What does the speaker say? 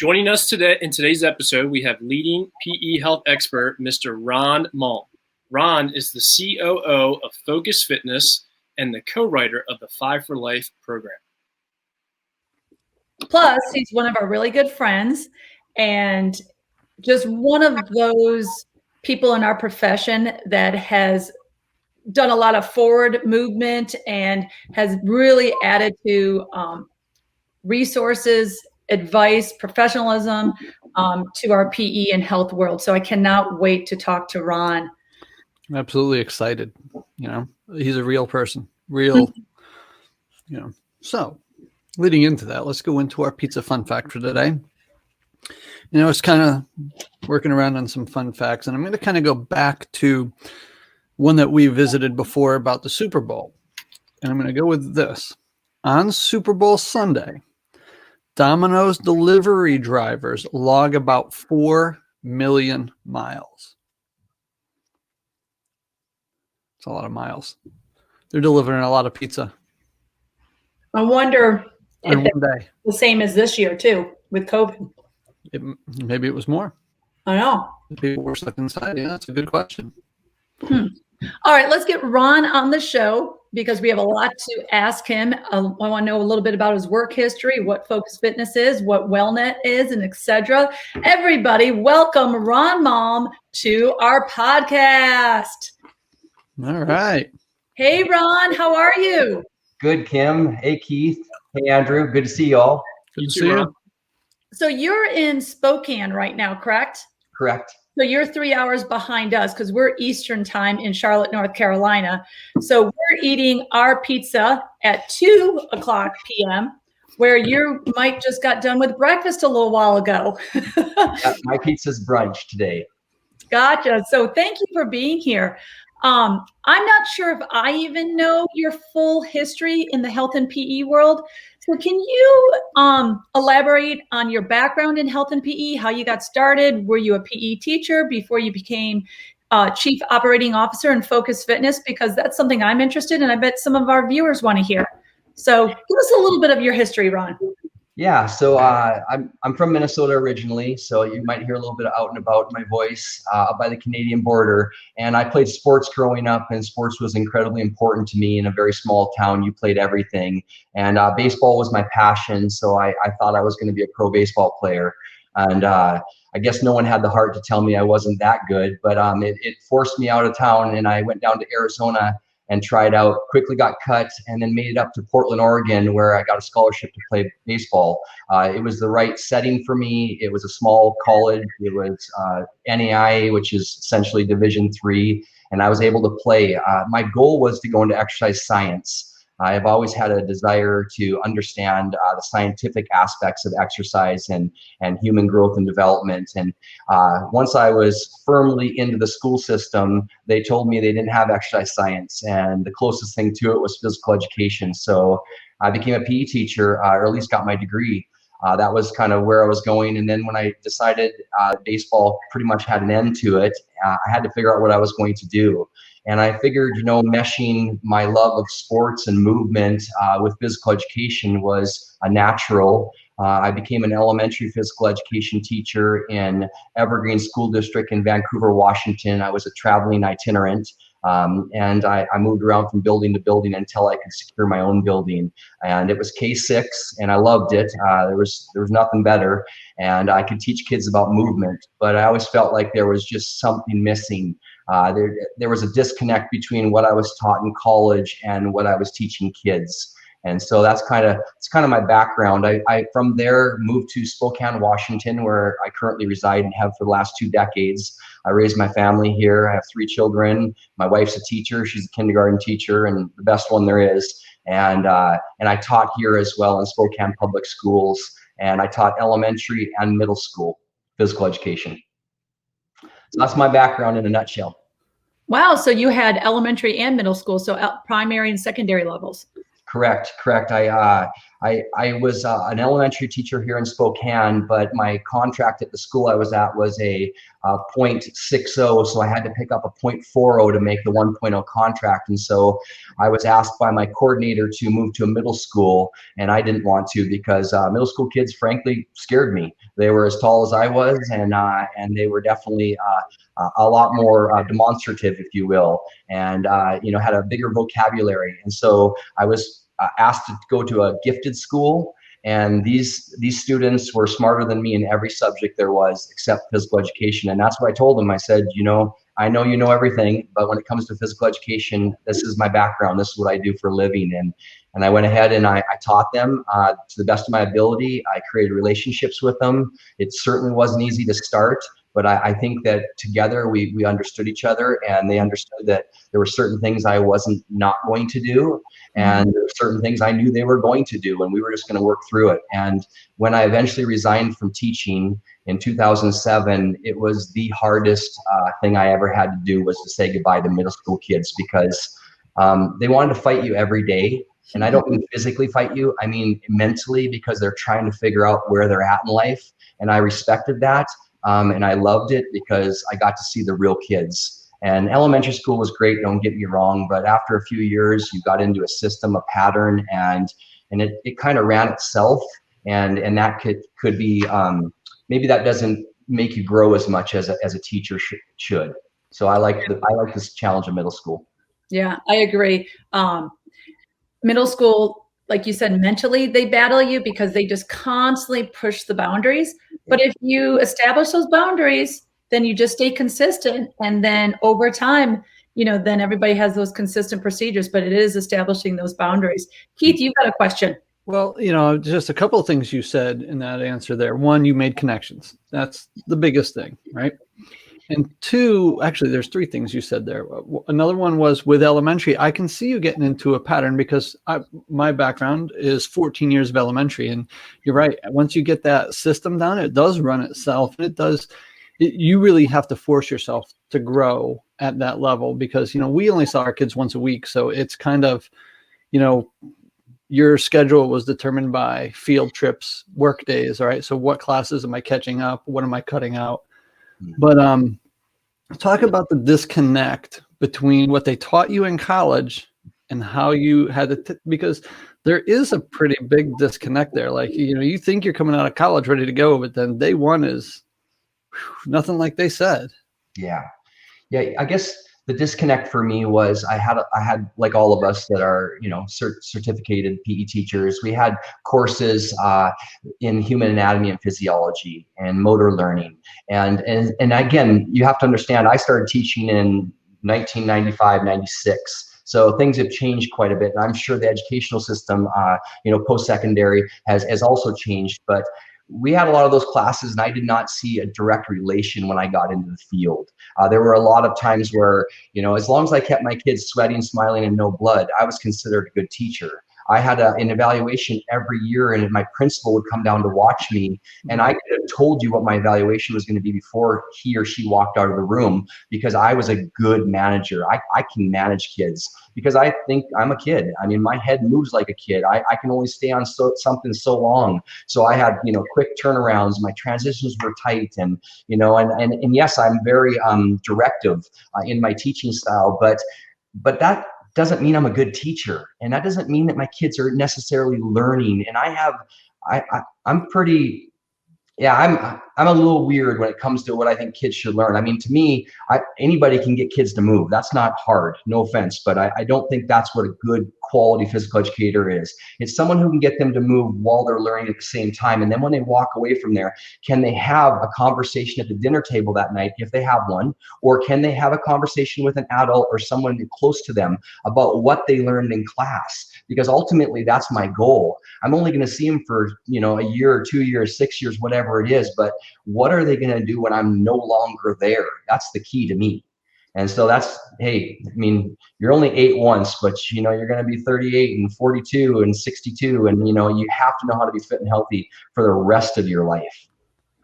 Joining us today in today's episode, we have leading PE health expert, Mr. Ron Malm. Ron is the COO of Focus Fitness and the co-writer of the 5 for Life program. Plus, he's one of our really good friends and just one of those people in our profession that has done a lot of forward movement and has really added to resources, advice, professionalism to our PE and health world. So I cannot wait to talk to Ron. I'm absolutely excited. You know, he's a real person, real, So leading into that, let's go into our pizza fun fact for today. You know, it's kind of working around on some fun facts, and I'm going to kind of go back to one that we visited before about the Super Bowl. And I'm going to go with this. On Super Bowl Sunday, Domino's delivery drivers log about 4 million miles. It's a lot of miles. They're delivering a lot of pizza. I wonder if on one day. The same as this year too with COVID. Maybe it was more. I know. People were stuck inside. Yeah, that's a good question. All right, let's get Ron on the show because we have a lot to ask him. I want to know a little bit about his work history, what Focus Fitness is, what WellNet is, and etc. Everybody, welcome Ron Malm to our podcast. All right. Hey, Ron, how are you? Good, Kim. Hey, Keith. Hey, Andrew. Good to see you all. Good to see you. So you're in Spokane right now, correct? Correct. So you're 3 hours behind us because we're Eastern time in Charlotte, North Carolina. So we're eating our pizza at 2:00 p.m., where you might just got done with breakfast a little while ago. My pizza's brunch today. Gotcha. So thank you for being here. I'm not sure if I even know your full history in the health and PE world. So can you elaborate on your background in health and PE, how you got started? Were you a PE teacher before you became Chief Operating Officer in Focus Fitness? Because that's something I'm interested in. I bet some of our viewers want to hear. So give us a little bit of your history, Ron. Yeah, so I'm from Minnesota originally, so you might hear a little bit of out and about my voice up by the Canadian border. And I played sports growing up, and sports was incredibly important to me. In a very small town, you played everything. And baseball was my passion, so I thought I was going to be a pro baseball player. And I guess no one had the heart to tell me I wasn't that good, but it forced me out of town, and I went down to Arizona and tried out, quickly got cut, and then made it up to Portland, Oregon, where I got a scholarship to play baseball. It was the right setting for me. It was a small college. It was NAIA, which is essentially Division III, and I was able to play. My goal was to go into exercise science. I've always had a desire to understand the scientific aspects of exercise and human growth and development. And once I was firmly into the school system, they told me they didn't have exercise science, and the closest thing to it was physical education. So I became a PE teacher, or at least got my degree. That was kind of where I was going. And then when I decided baseball pretty much had an end to it, I had to figure out what I was going to do. And I figured, meshing my love of sports and movement with physical education was a natural. I became an elementary physical education teacher in Evergreen School District in Vancouver, Washington. I was a traveling itinerant. And I moved around from building to building until I could secure my own building. And it was K-6, and I loved it. There was nothing better. And I could teach kids about movement, but I always felt like there was just something missing. There was a disconnect between what I was taught in college and what I was teaching kids. And so it's kind of my background. I from there moved to Spokane, Washington, where I currently reside and have for the last 2 decades. I raised my family here. I have 3 children. My wife's a teacher. She's a kindergarten teacher, and the best one there is. And I taught here as well in Spokane Public Schools, and I taught elementary and middle school physical education. So that's my background in a nutshell. Wow, so you had elementary and middle school, so primary and secondary levels. Correct. I was an elementary teacher here in Spokane, but my contract at the school I was at was a .60, so I had to pick up a .40 to make the 1.0 contract. And so I was asked by my coordinator to move to a middle school, and I didn't want to because middle school kids, frankly, scared me. They were as tall as I was, and they were definitely a lot more demonstrative, if you will, and you know, had a bigger vocabulary. And so I was asked to go to a gifted school, and these students were smarter than me in every subject there was except physical education. And that's what I told them. I said, you know, I know you know everything, but when it comes to physical education, this is my background. This is what I do for a living. And I went ahead and I taught them to the best of my ability. I created relationships with them. It certainly wasn't easy to start, but I think that together we understood each other, and they understood that there were certain things I wasn't not going to do, and there were certain things I knew they were going to do, and we were just going to work through it. And when I eventually resigned from teaching in 2007, it was the hardest thing I ever had to do, was to say goodbye to middle school kids, because they wanted to fight you every day. And I don't mean physically fight you, I mean mentally, because they're trying to figure out where they're at in life. And I respected that. And I loved it because I got to see the real kids. And elementary school was great, don't get me wrong, but after a few years, you got into a system, a pattern, and it kind of ran itself. And that could be, maybe that doesn't make you grow as much as a teacher should. So I like this challenge of middle school. Yeah, I agree. Middle school, like you said, mentally they battle you because they just constantly push the boundaries. But if you establish those boundaries, then you just stay consistent. And then over time, you know, then everybody has those consistent procedures, but it is establishing those boundaries. Keith, you've got a question. Well, you know, just a couple of things you said in that answer there. One, you made connections. That's the biggest thing, right? And two, actually, there's three things you said there. Another one was with elementary. I can see you getting into a pattern because my background is 14 years of elementary. And you're right. Once you get that system down, it does run itself. And you really have to force yourself to grow at that level because, you know, we only saw our kids once a week. So it's kind of, you know, your schedule was determined by field trips, work days. All right. So what classes am I catching up? What am I cutting out? But talk about the disconnect between what they taught you in college and how you had to, because there is a pretty big disconnect there. Like, you know, you think you're coming out of college ready to go, but then day one is nothing like they said. Yeah. I guess the disconnect for me was I had like all of us that are, you know, certificated PE teachers, we had courses in human anatomy and physiology and motor learning. And again, you have to understand, I started teaching in 1995, 96. So things have changed quite a bit. And I'm sure the educational system, you know, post-secondary has also changed. But we had a lot of those classes, and I did not see a direct relation when I got into the field. There were a lot of times where, you know, as long as I kept my kids sweating, smiling, and no blood, I was considered a good teacher. I had an evaluation every year, and my principal would come down to watch me, and I could have told you what my evaluation was going to be before he or she walked out of the room, because I was a good manager. I can manage kids because I think I'm a kid. I mean, my head moves like a kid. I can only stay on something so long. So I had, you know, quick turnarounds. My transitions were tight, and, you know, and yes, I'm very directive in my teaching style, but that doesn't mean I'm a good teacher, and that doesn't mean that my kids are necessarily learning. And I'm pretty, yeah, I'm a little weird when it comes to what I think kids should learn. I mean, to me, anybody can get kids to move. That's not hard, no offense, but I don't think that's what a good quality physical educator is. It's someone who can get them to move while they're learning at the same time. And then when they walk away from there, can they have a conversation at the dinner table that night, if they have one, or can they have a conversation with an adult or someone close to them about what they learned in class? Because ultimately that's my goal. I'm only going to see them for, you know, a year or 2 years, 6 years, whatever it is, but what are they going to do when I'm no longer there? That's the key to me. And so that's, hey, I mean, you're only 8 once, but, you know, you're going to be 38 and 42 and 62. And, you know, you have to know how to be fit and healthy for the rest of your life.